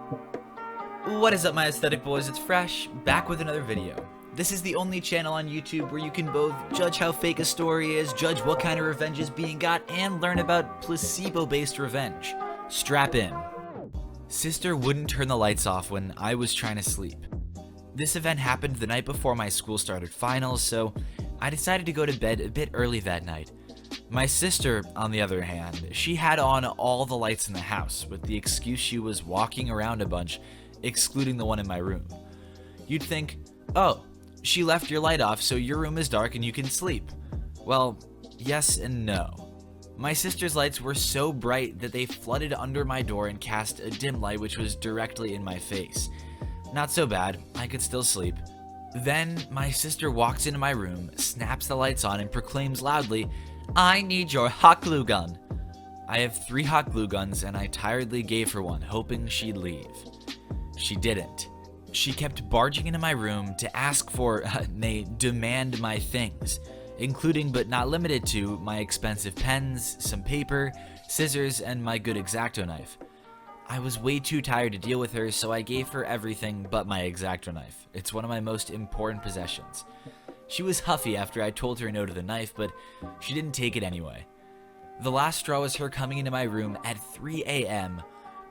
What is up, my aesthetic boys? It's Fresh, back with another video. This is the only channel on YouTube where you can both judge how fake a story is, judge what kind of revenge is being got, and learn about placebo-based revenge. Strap in. Sister wouldn't turn the lights off when I was trying to sleep. This event happened the night before my school started finals, so I decided to go to bed a bit early that night. My sister, on the other hand, she had on all the lights in the house with the excuse she was walking around a bunch, excluding the one in my room. You'd think, oh, she left your light off so your room is dark and you can sleep. Well, yes and no. My sister's lights were so bright that they flooded under my door and cast a dim light which was directly in my face. Not so bad, I could still sleep. Then my sister walks into my room, snaps the lights on, and proclaims loudly, "I need your hot glue gun." I have 3 hot glue guns and I tiredly gave her one, hoping she'd leave. She didn't. She kept barging into my room to ask for, nay, demand my things, including but not limited to my expensive pens, some paper, scissors, and my good X-Acto knife. I was way too tired to deal with her, so I gave her everything but my X-Acto knife. It's one of my most important possessions. She was huffy after I told her no to the knife, but she didn't take it anyway. The last straw was her coming into my room at 3 a.m.,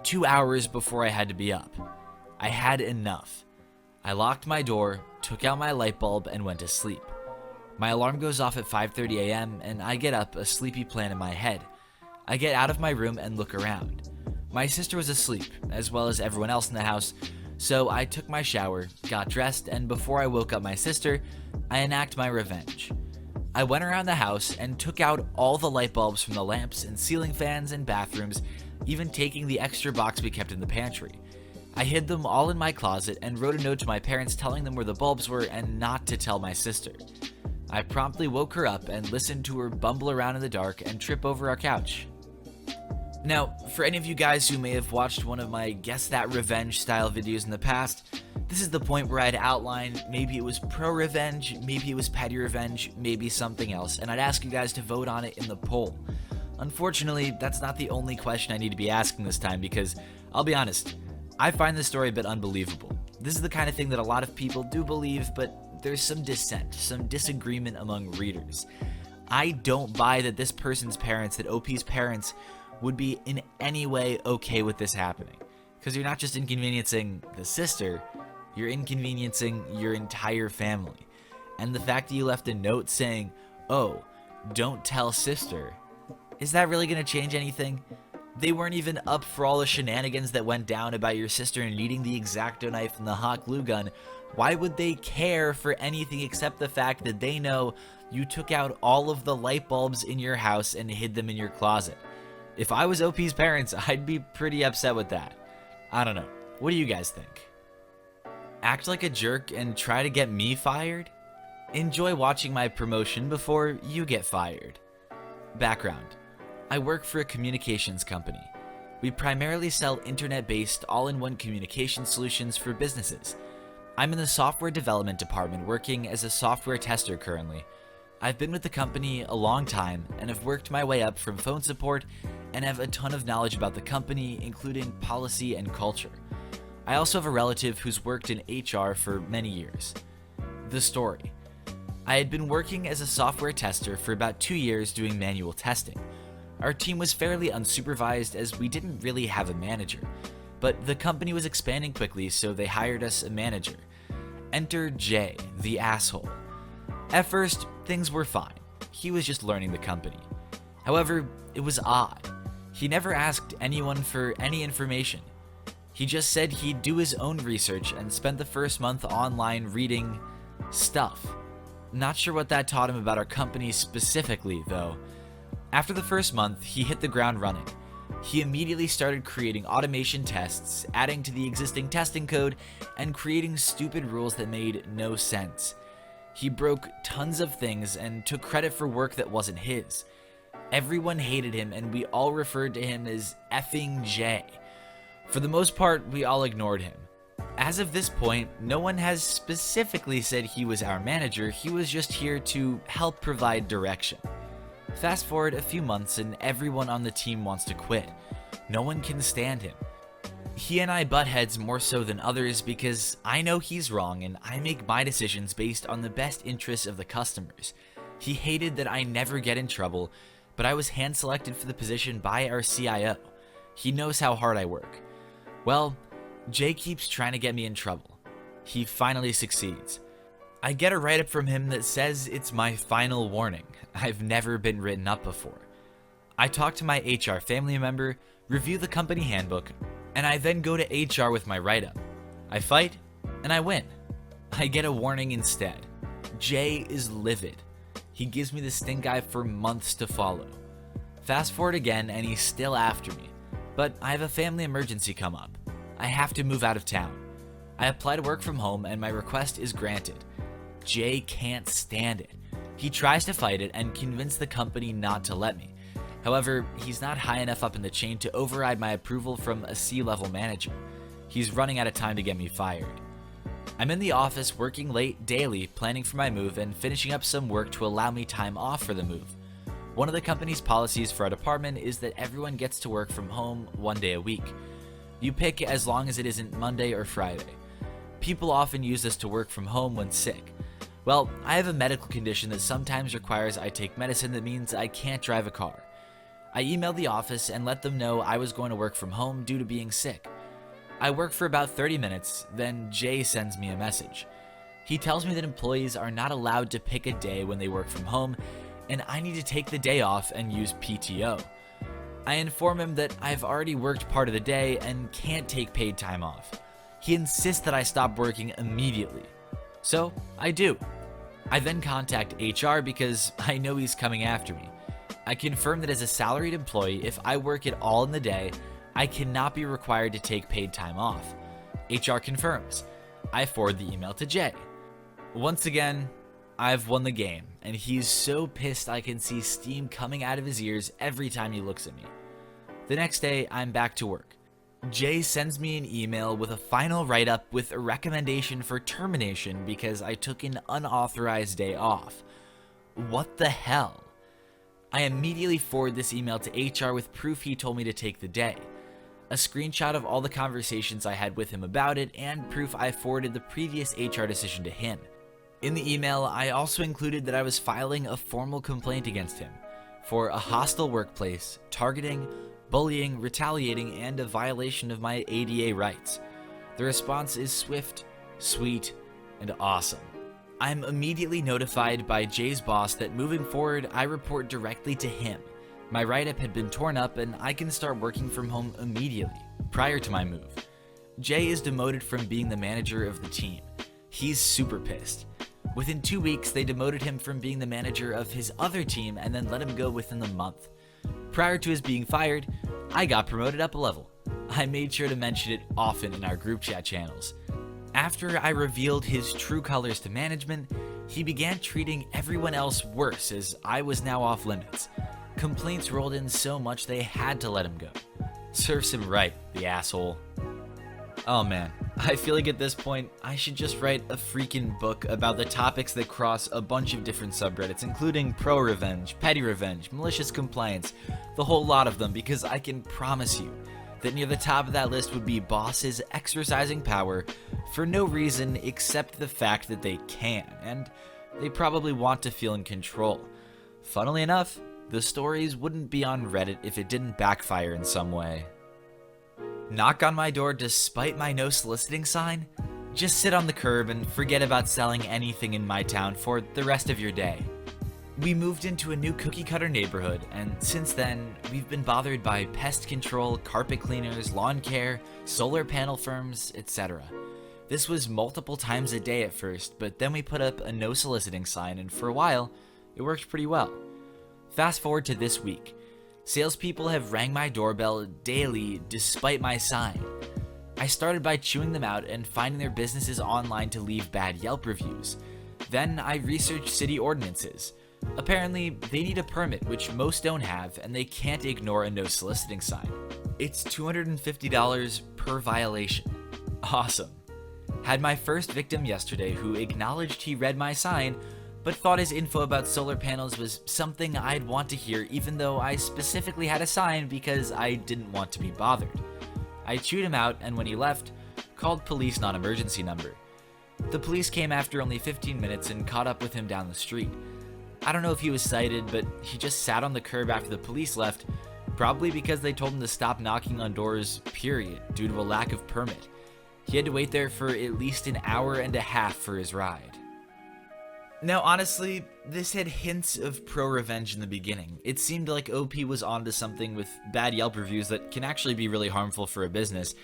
2 hours before I had to be up. I had enough. I locked my door, took out my light bulb, and went to sleep. My alarm goes off at 5:30 a.m., and I get up, a sleepy plan in my head. I get out of my room and look around. My sister was asleep, as well as everyone else in the house, so I took my shower, got dressed, and before I woke up my sister, I enact my revenge. I went around the house and took out all the light bulbs from the lamps and ceiling fans and bathrooms, even taking the extra box we kept in the pantry. I hid them all in my closet and wrote a note to my parents telling them where the bulbs were and not to tell my sister. I promptly woke her up and listened to her bumble around in the dark and trip over our couch. Now, for any of you guys who may have watched one of my Guess That Revenge style videos in the past, this is the point where I'd outline maybe it was ProRevenge, maybe it was PettyRevenge, maybe something else, and I'd ask you guys to vote on it in the poll. Unfortunately, that's not the only question I need to be asking this time because, I'll be honest, I find this story a bit unbelievable. This is the kind of thing that a lot of people do believe, but there's some dissent, some disagreement among readers. I don't buy that this person's parents, that OP's parents, would be in any way okay with this happening. Because you're not just inconveniencing the sister, you're inconveniencing your entire family. And the fact that you left a note saying, "Oh, don't tell sister," is that really going to change anything? They weren't even up for all the shenanigans that went down about your sister needing the X-Acto knife and the hot glue gun. Why would they care for anything except the fact that they know you took out all of the light bulbs in your house and hid them in your closet? If I was OP's parents, I'd be pretty upset with that. I don't know. What do you guys think? Act like a jerk and try to get me fired? Enjoy watching my promotion before you get fired. Background. I work for a communications company. We primarily sell internet-based all-in-one communication solutions for businesses. I'm in the software development department working as a software tester currently. I've been with the company a long time and have worked my way up from phone support and have a ton of knowledge about the company, including policy and culture. I also have a relative who's worked in HR for many years. The story. I had been working as a software tester for about 2 years doing manual testing. Our team was fairly unsupervised as we didn't really have a manager, but the company was expanding quickly, so they hired us a manager. Enter Jay, the asshole. At first, things were fine. He was just learning the company. However, it was odd. He never asked anyone for any information. He just said he'd do his own research and spent the first month online reading stuff. Not sure what that taught him about our company specifically, though. After the first month, he hit the ground running. He immediately started creating automation tests, adding to the existing testing code, and creating stupid rules that made no sense. He broke tons of things and took credit for work that wasn't his. Everyone hated him, and we all referred to him as effing Jay. For the most part, we all ignored him. As of this point, no one has specifically said he was our manager. He was just here to help provide direction. Fast forward a few months and everyone on the team wants to quit. No one can stand him. He and I butt heads more so than others because I know he's wrong and I make my decisions based on the best interests of the customers. He hated that I never get in trouble, but I was hand selected for the position by our CIO. He knows how hard I work. Well, Jay keeps trying to get me in trouble. He finally succeeds. I get a write-up from him that says it's my final warning. I've never been written up before. I talk to my HR family member, review the company handbook, and I then go to HR with my write-up. I fight, and I win. I get a warning instead. Jay is livid. He gives me the stink eye for months to follow. Fast forward again, and he's still after me. But I have a family emergency come up. I have to move out of town. I apply to work from home, and my request is granted. Jay can't stand it. He tries to fight it and convince the company not to let me. However, he's not high enough up in the chain to override my approval from a C-level manager. He's running out of time to get me fired. I'm in the office working late daily, planning for my move and finishing up some work to allow me time off for the move. One of the company's policies for our department is that everyone gets to work from home 1 day a week. You pick as long as it isn't Monday or Friday. People often use this to work from home when sick. Well, I have a medical condition that sometimes requires I take medicine that means I can't drive a car. I emailed the office and let them know I was going to work from home due to being sick. I work for about 30 minutes, then Jay sends me a message. He tells me that employees are not allowed to pick a day when they work from home, and I need to take the day off and use PTO. I inform him that I've already worked part of the day and can't take paid time off. He insists that I stop working immediately. So, I do. I then contact HR because I know he's coming after me. I confirm that as a salaried employee, if I work at all in the day, I cannot be required to take paid time off. HR confirms. I forward the email to Jay. Once again, I've won the game, and he's so pissed I can see steam coming out of his ears every time he looks at me. The next day, I'm back to work. Jay sends me an email with a final write-up with a recommendation for termination because I took an unauthorized day off. What the hell? I immediately forward this email to HR with proof he told me to take the day. A screenshot of all the conversations I had with him about it and proof I forwarded the previous HR decision to him. In the email, I also included that I was filing a formal complaint against him for a hostile workplace, targeting, bullying, retaliating, and a violation of my ADA rights. The response is swift, sweet, and awesome. I'm immediately notified by Jay's boss that moving forward, I report directly to him. My write-up had been torn up and I can start working from home immediately, prior to my move. Jay is demoted from being the manager of the team. He's super pissed. Within 2 weeks, they demoted him from being the manager of his other team and then let him go within the month. Prior to his being fired, I got promoted up a level. I made sure to mention it often in our group chat channels. After I revealed his true colors to management, he began treating everyone else worse as I was now off limits. Complaints rolled in so much they had to let him go. Serves him right, the asshole. Oh man, I feel like at this point, I should just write a freaking book about the topics that cross a bunch of different subreddits, including ProRevenge, PettyRevenge, malicious compliance, the whole lot of them, because I can promise you that near the top of that list would be bosses exercising power for no reason except the fact that they can, and they probably want to feel in control. Funnily enough, the stories wouldn't be on Reddit if it didn't backfire in some way. Knock on my door despite my no soliciting sign? Just sit on the curb and forget about selling anything in my town for the rest of your day. We moved into a new cookie-cutter neighborhood, and since then, we've been bothered by pest control, carpet cleaners, lawn care, solar panel firms, etc. This was multiple times a day at first, but then we put up a no soliciting sign, and for a while, it worked pretty well. Fast forward to this week. Salespeople have rang my doorbell daily despite my sign. I started by chewing them out and finding their businesses online to leave bad Yelp reviews. Then I researched city ordinances. Apparently, they need a permit, which most don't have, and they can't ignore a no soliciting sign. It's $250 per violation. Awesome. Had my first victim yesterday who acknowledged he read my sign, but thought his info about solar panels was something I'd want to hear even though I specifically had a sign because I didn't want to be bothered. I chewed him out, and when he left, called police non-emergency number. The police came after only 15 minutes and caught up with him down the street. I don't know if he was cited, but he just sat on the curb after the police left, probably because they told him to stop knocking on doors, period, due to a lack of permit. He had to wait there for at least an hour and a half for his ride. Now, honestly, this had hints of ProRevenge in the beginning. It seemed like OP was onto something with bad Yelp reviews that can actually be really harmful for a business.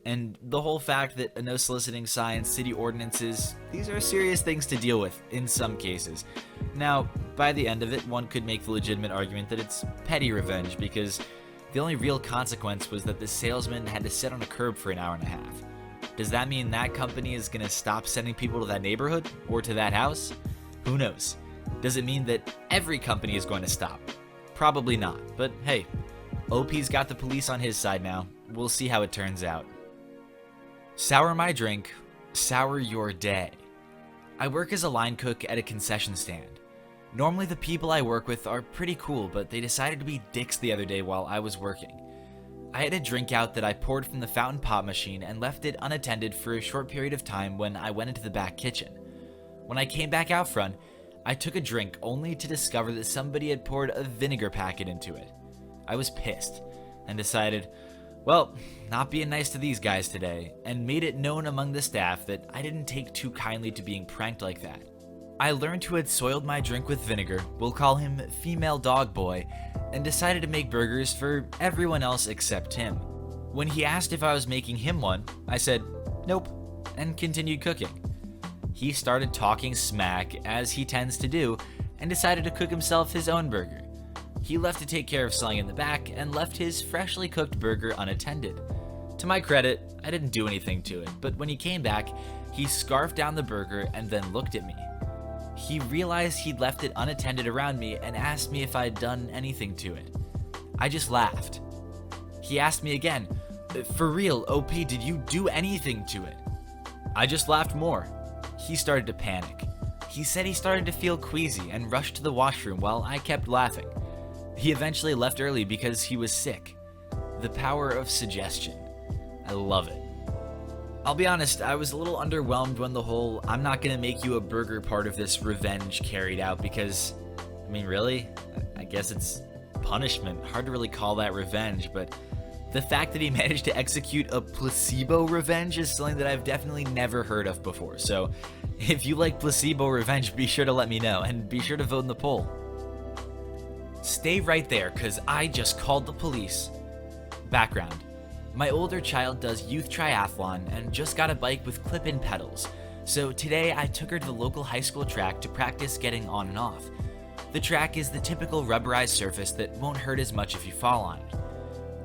And the whole fact that a no soliciting sign, city ordinances, these are serious things to deal with in some cases. Now, by the end of it, one could make the legitimate argument that it's petty revenge because the only real consequence was that the salesman had to sit on a curb for an hour and a half. Does that mean that company is going to stop sending people to that neighborhood or to that house? Who knows? Does it mean that every company is going to stop? Probably not, but hey, OP's got the police on his side now. We'll see how it turns out. Sour my drink, sour your day. I work as a line cook at a concession stand. Normally the people I work with are pretty cool, but they decided to be dicks the other day while I was working. I had a drink out that I poured from the fountain pop machine and left it unattended for a short period of time when I went into the back kitchen. When I came back out front, I took a drink only to discover that somebody had poured a vinegar packet into it. I was pissed and decided, well, not being nice to these guys today, and made it known among the staff that I didn't take too kindly to being pranked like that. I learned who had soiled my drink with vinegar, we'll call him Female Dog Boy, and decided to make burgers for everyone else except him. When he asked if I was making him one, I said, nope, and continued cooking. He started talking smack, as he tends to do, and decided to cook himself his own burger. He left to take care of selling in the back and left his freshly cooked burger unattended. To my credit, I didn't do anything to it, but when he came back, he scarfed down the burger and then looked at me. He realized he'd left it unattended around me and asked me if I'd done anything to it. I just laughed. He asked me again, for real, OP, did you do anything to it? I just laughed more. He started to panic. He said he started to feel queasy and rushed to the washroom while I kept laughing. He eventually left early because he was sick. The power of suggestion. I love it. I'll be honest, I was a little underwhelmed when the whole I'm not gonna make you a burger part of this revenge carried out because, I mean, really? I guess it's punishment. Hard to really call that revenge, but the fact that he managed to execute a placebo revenge is something that I've definitely never heard of before. So if you like placebo revenge, be sure to let me know and be sure to vote in the poll. Stay right there, cause I just called the police. Background. My older child does youth triathlon and just got a bike with clip-in pedals. So today I took her to the local high school track to practice getting on and off. The track is the typical rubberized surface that won't hurt as much if you fall on it.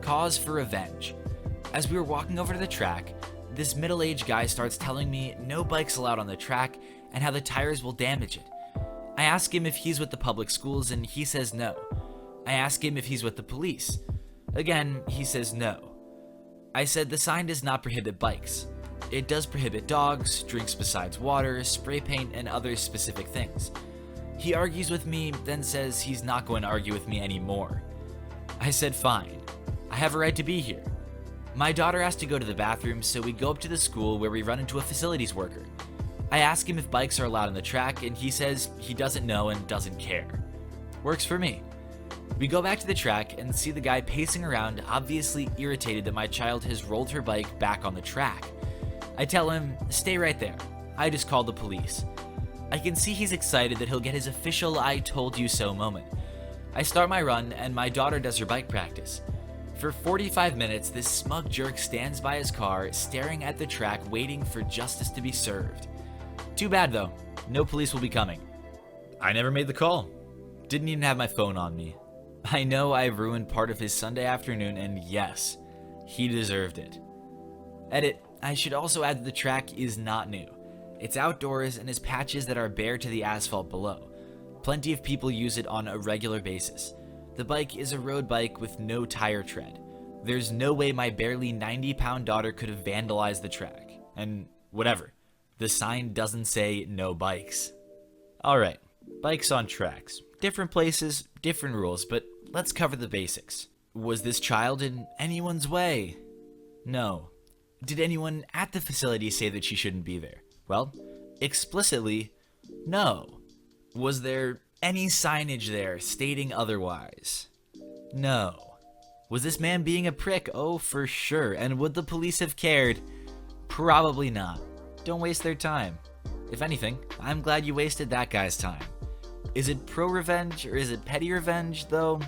Cause for revenge. As we were walking over to the track, this middle-aged guy starts telling me no bikes allowed on the track and how the tires will damage it. I ask him if he's with the public schools and he says no. I ask him if he's with the police. Again, he says no. I said the sign does not prohibit bikes. It does prohibit dogs, drinks besides water, spray paint, and other specific things. He argues with me, then says he's not going to argue with me anymore. I said fine. I have a right to be here. My daughter has to go to the bathroom, so we go up to the school where we run into a facilities worker. I ask him if bikes are allowed on the track, and he says he doesn't know and doesn't care. Works for me. We go back to the track and see the guy pacing around, obviously irritated that my child has rolled her bike back on the track. I tell him, stay right there. I just called the police. I can see he's excited that he'll get his official I told you so moment. I start my run and my daughter does her bike practice. For 45 minutes, this smug jerk stands by his car, staring at the track, waiting for justice to be served. Too bad though, no police will be coming. I never made the call. Didn't even have my phone on me. I know I ruined part of his Sunday afternoon, and yes, he deserved it. Edit, I should also add that the track is not new. It's outdoors and has patches that are bare to the asphalt below. Plenty of people use it on a regular basis. The bike is a road bike with no tire tread. There's no way my barely 90-pound daughter could have vandalized the track. And whatever. The sign doesn't say no bikes. Alright, bikes on tracks. Different places, different rules, but let's cover the basics. Was this child in anyone's way? No. Did anyone at the facility say that she shouldn't be there? Well, explicitly, no. Was there any signage there stating otherwise? No. Was this man being a prick? Oh, for sure. And would the police have cared? Probably not. Don't waste their time. If anything, I'm glad you wasted that guy's time. Is it ProRevenge or is it PettyRevenge, though?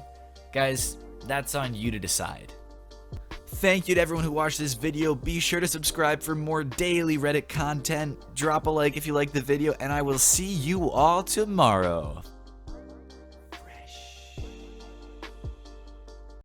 Guys, that's on you to decide. Thank you to everyone who watched this video. Be sure to subscribe for more daily Reddit content. Drop a like if you liked the video, and I will see you all tomorrow.